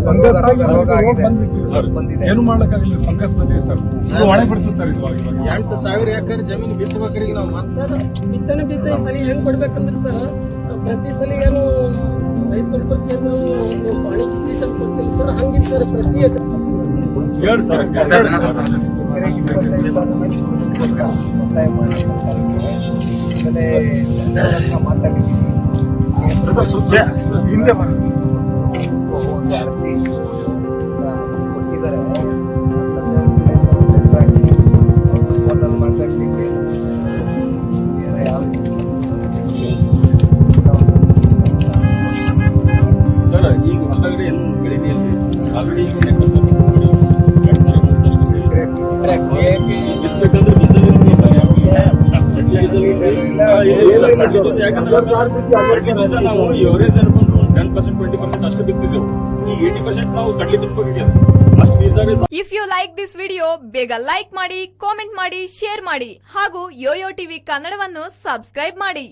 Fungus ಆಗಿ ಬಂದ್ಬಿಟ್ಟಿದೆ sir, ಏನು ಮಾಡ್ಲಿಕ್ಕಾಗಿಲ್ಲ. ಫಂಗಸ್ ಬಂದಿದೆ ಸರ್, ಒಣಗಿ ಬಿಡ್ತದೆ ಸರ್. ಇದು 8,000 ಎಕರೆ ಜಮೀನು ಬಿತ್ತಬೇಕ್ರಿ ನಾವು. ಸರ್ ಬಿತ್ತನೆ ಬೀಜ ಈ ಸಲ ಹೆಂಗ್ ಕೊಡ್ಬೇಕಂದ್ರೆ ಸರ್, ಪ್ರತಿ ಸಲ ಏನು 5 ರೂಪಾಯಿ ಪಾಣಿ ಬಿಸಿ ತಂದು ಕೊಡ್ತೀವಿ ಸರ್. ಹಂಗಿಲ್ಲ ಸರ್, ಪ್ರತಿ ಹೇಳಿ ಸರ್. ಒತ್ತಾಯ ಮಾಡಿ ಮಾತಾಡಿದ್ದೀವಿ. ಹಿಂದೆ ಬರ ಒಂದು ಅರ್ಜಿ ಕೊಟ್ಟಿದ್ದಾರೆ. ಫೋನಲ್ಲಿ ಮಾತಾಡಿಸಿ ಯಾವ ರೀತಿ ಸರ್ ಈಗ ಹೊಲದಾಗ್ರೆ ಏನು ಬೆಳೀನಿ ಆಲ್ರೆಡಿ ಈಗ ನಾವು ಎವರೇಜ್ ಅನ್ಕೊಂಡು 10% 20% ಅಷ್ಟು ಬಿತ್ತಿದ್ದೆವು. ಈಗ 80% ನಾವು ಕಡ್ಲಿ ಬಿತ್ತಬೇಕಾಗಿದೆ. ಅಷ್ಟು ಬೀಜ. If you like this video ಬೇಗ ಲೈಕ್ ಮಾಡಿ, ಕಾಮೆಂಟ್ ಮಾಡಿ, ಶೇರ್ ಮಾಡಿ ಹಾಗೂ ಯೋಯೋ ಟಿವಿ ಕನ್ನಡವನ್ನು ಸಬ್ಸ್ಕ್ರೈಬ್ ಮಾಡಿ.